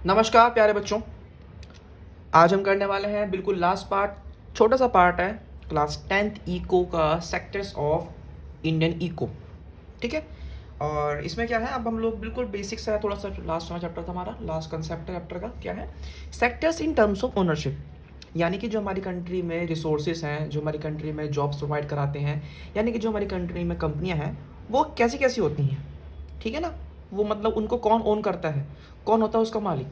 नमस्कार प्यारे बच्चों। आज हम करने वाले हैं बिल्कुल लास्ट पार्ट, छोटा सा पार्ट है क्लास 10th इको का, सेक्टर्स ऑफ इंडियन इको। ठीक है, और इसमें क्या है, अब हम लोग बिल्कुल बेसिक सा है, थोड़ा सा लास्ट वाला चैप्टर था हमारा, लास्ट कंसेप्ट चैप्टर का क्या है, sectors in terms of ownership. यानी कि जो हमारी कंट्री में रिसोर्सेज हैं, जो हमारी कंट्री में जॉब्स प्रोवाइड कराते हैं, यानी कि जो हमारी कंट्री में कंपनियां हैं वो कैसी कैसी होती हैं। ठीक है ना, वो मतलब उनको कौन ओन करता है, कौन होता है उसका मालिक।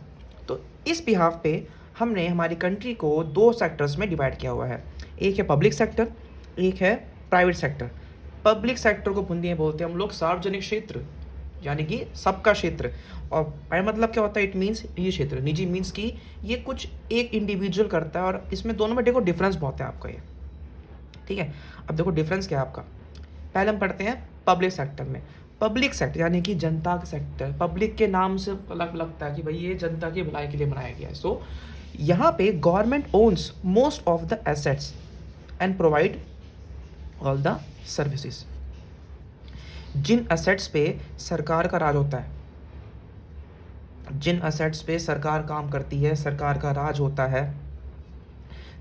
तो इस बिहाफ पे हमने हमारी कंट्री को दो सेक्टर्स में डिवाइड किया हुआ है। एक है पब्लिक सेक्टर, एक है प्राइवेट सेक्टर। पब्लिक सेक्टर को हिंदी में बोलते हैं हम लोग सार्वजनिक क्षेत्र, यानी कि सबका क्षेत्र। और प्राइवेट मतलब क्या होता है, इट मीन्स ये क्षेत्र। निजी मीन्स कि ये कुछ एक इंडिविजुअल करता है, और इसमें दोनों में देखो डिफरेंस बहुत है आपका ये। ठीक है, अब देखो डिफरेंस क्या है आपका। पहले हम पढ़ते हैं पब्लिक सेक्टर में। पब्लिक सेक्टर यानी कि जनता का सेक्टर। पब्लिक के नाम से अलग लगता है कि भाई ये जनता की भलाई के लिए बनाया गया है। सो यहाँ पे government owns most of the assets and provide all the services. जिन एसेट्स पे सरकार का राज होता है, जिन एसेट्स पे सरकार काम करती है, सरकार का राज होता है,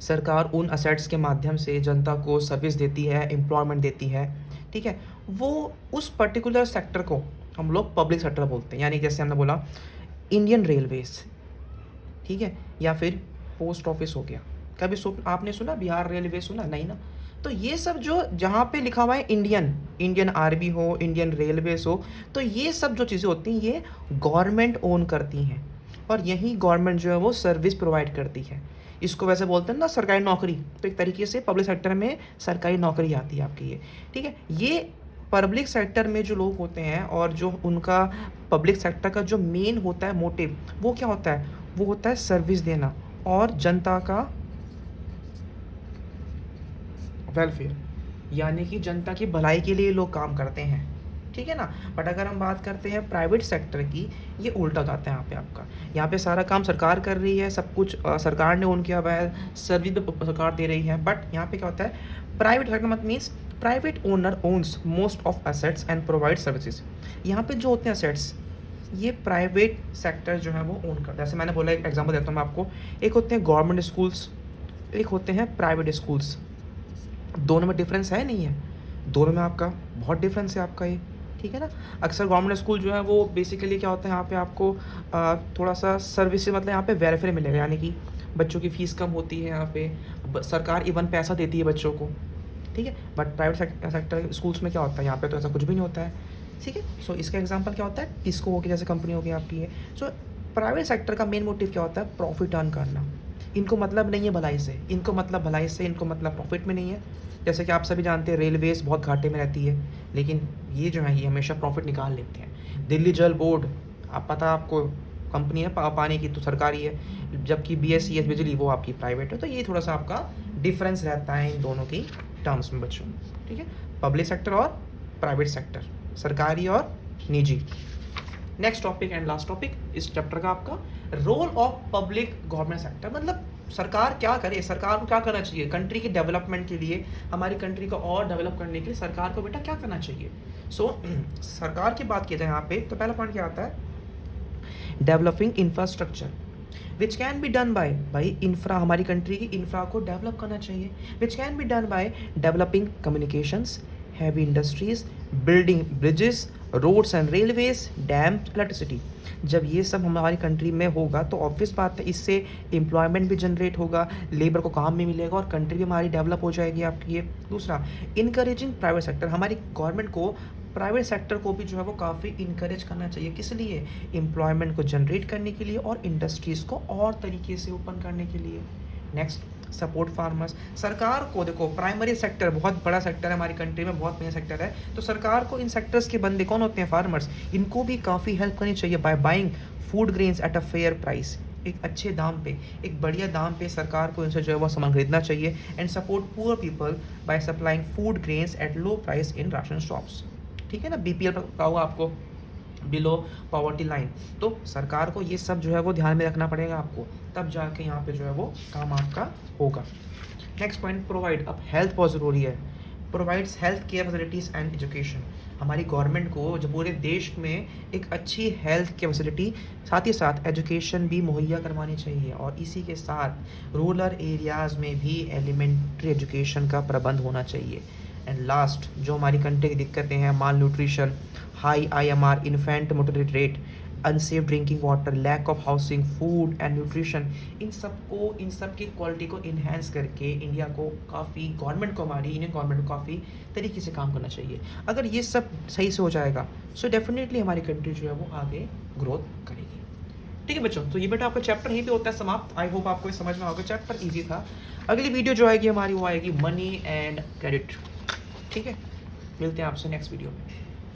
सरकार उन एसेट्स के माध्यम से जनता को सर्विस देती है, एम्प्लॉयमेंट देती है। ठीक है, वो उस पर्टिकुलर सेक्टर को हम लोग पब्लिक सेक्टर बोलते हैं। यानी जैसे हमने बोला इंडियन रेलवेज, ठीक है, या फिर पोस्ट ऑफिस हो गया। कभी आपने सुना बिहार रेलवे, सुना नहीं ना। तो ये सब जो जहाँ पे लिखा हुआ है इंडियन, इंडियन आर्मी हो, इंडियन रेलवेज हो, तो ये सब जो चीज़ें होती हैं ये गवर्नमेंट ओन करती हैं, और यही गवर्नमेंट जो है वो सर्विस प्रोवाइड करती है। इसको वैसे बोलते हैं ना सरकारी नौकरी, तो एक तरीके से पब्लिक सेक्टर में सरकारी नौकरी आती है आपकी ये। ठीक है, ये पब्लिक सेक्टर में जो लोग होते हैं और जो उनका पब्लिक सेक्टर का जो मेन होता है मोटिव, वो क्या होता है, वो होता है सर्विस देना और जनता का वेलफेयर, यानी कि जनता की भलाई के लिए लोग काम करते हैं। ठीक है ना। बट अगर हम बात करते हैं प्राइवेट सेक्टर की, ये उल्टा जाता है यहाँ पे आपका। यहाँ पे सारा काम सरकार कर रही है, सब कुछ सरकार ने ओन किया हुआ है, सर्विस भी सरकार दे रही है। बट यहाँ पे क्या होता है, प्राइवेट सेक्टर मत means private owner owns most of assets and provide services. यहाँ पे जो होते हैं एसेट्स, ये प्राइवेट सेक्टर जो है वो ओन करता है। जैसे मैंने बोला, एक एग्जाम्पल देता हूँ मैं आपको। एक होते हैं गवर्नमेंट स्कूल्स, एक होते हैं प्राइवेट स्कूल्स। दोनों में डिफरेंस है नहीं है, दोनों में आपका बहुत डिफरेंस है आपका ये। ठीक है ना। अक्सर गवर्नमेंट स्कूल जो है वो बेसिकली क्या होता है, यहाँ पे आपको थोड़ा सा सर्विस, मतलब यहाँ पे वेलफेयर मिलेगा, यानी कि बच्चों की फ़ीस कम होती है, यहाँ पे सरकार इवन पैसा देती है बच्चों को। ठीक है, बट प्राइवेट सेक्टर स्कूल्स में क्या होता है, यहाँ पे तो ऐसा कुछ भी नहीं होता है। ठीक है, सो इसका एग्जांपल क्या होता है, टिस्को होगी जैसे कंपनी होगी आपकी है। सो प्राइवेट सेक्टर का मेन मोटिव क्या होता है, प्रॉफिट अर्न करना। इनको मतलब नहीं है भलाई से, इनको मतलब भलाई से, इनको मतलब प्रॉफिट में नहीं है। जैसे कि आप सभी जानते हैं रेलवेज़ बहुत घाटे में रहती है, लेकिन ये जो है ये हमेशा प्रॉफिट निकाल लेते हैं। दिल्ली जल बोर्ड, आप पता आपको, कंपनी है पानी की तो सरकारी है, जबकि BSES बिजली वो आपकी प्राइवेट है। तो ये थोड़ा सा आपका डिफरेंस रहता है इन दोनों की टर्म्स में बच्चों। ठीक है, पब्लिक सेक्टर और प्राइवेट सेक्टर, सरकारी और निजी। Next topic and last topic इस चैप्टर का आपका, role of public government sector. मतलब सरकार क्या करे, सरकार को क्या करना चाहिए कंट्री के डेवलपमेंट के लिए, हमारी कंट्री को और डेवलप करने के लिए सरकार को बेटा क्या करना चाहिए। सरकार की बात की जाए यहाँ पे, तो पहला पॉइंट क्या आता है, developing infrastructure which can be done by, भाई इंफ्रा, हमारी कंट्री की इंफ्रा को डेवलप करना चाहिए। Which can be done by developing communications, heavy industries, building bridges, roads and railways, dam, electricity. जब ये सब हमारी कंट्री में होगा तो ऑब्वियस बात है इससे एम्प्लॉयमेंट भी जनरेट होगा, लेबर को काम भी मिलेगा और कंट्री भी हमारी डेवलप हो जाएगी आपकी ये। दूसरा, इनकरेजिंग प्राइवेट सेक्टर, हमारी गवर्नमेंट को प्राइवेट सेक्टर को भी जो है वो काफ़ी इनकरेज करना चाहिए। किस लिए, एम्प्लॉयमेंट को जनरेट करने के लिए और इंडस्ट्रीज़ को और तरीके से ओपन करने के लिए। नेक्स्ट, सपोर्ट फार्मर्स, सरकार को देखो, प्राइमरी सेक्टर बहुत बड़ा सेक्टर है हमारी कंट्री में, बहुत बड़ा सेक्टर है, तो सरकार को इन सेक्टर्स के बंदे कौन होते हैं, फार्मर्स, इनको भी काफ़ी हेल्प करनी चाहिए by buying food grains at a fair price. एक अच्छे दाम पे, एक बढ़िया दाम पे सरकार को इनसे जो है वो सामान खरीदना चाहिए। And support poor people by supplying food grains at low price in ration shops. ठीक है ना, BPL का होगा आपको, बिलो पॉवर्टी लाइन। तो सरकार को ये सब जो है वो ध्यान में रखना पड़ेगा आपको, तब जाके यहाँ पे जो है वो काम आपका होगा। Next point, provide. अब हेल्थ बहुत ज़रूरी है, provides health care facilities and education. हमारी गवर्नमेंट को जो पूरे देश में एक अच्छी हेल्थ केयर फैसिलिटी, साथ ही साथ एजुकेशन भी मुहैया करवानी चाहिए, और इसी के साथ रूरल एरियाज़ में भी एलिमेंट्री एजुकेशन का प्रबंध होना चाहिए। एंड लास्ट, जो हमारी कंट्री की दिक्कतें हैं, malnutrition, high IMR, infant mortality rate, unsafe drinking water, lack of housing, food and nutrition, इन सब की क्वालिटी को इन्हेंस करके इंडिया को काफ़ी, गवर्नमेंट को, हमारी इंडियन गवर्नमेंट को काफ़ी तरीके से काम करना चाहिए। अगर ये सब सही से हो जाएगा सो डेफिनेटली हमारी कंट्री जो है वो आगे ग्रोथ करेगी। ठीक है बच्चों, तो ये बेटा आपका चैप्टर यहीं पे होता है समाप्त। आई होप आपको ये समझ में होगा, चैप्टर ईजी था। अगली वीडियो जो आएगी हमारी वो आएगी मनी एंड क्रेडिट। ठीक है, मिलते हैं आपसे नेक्स्ट वीडियो में।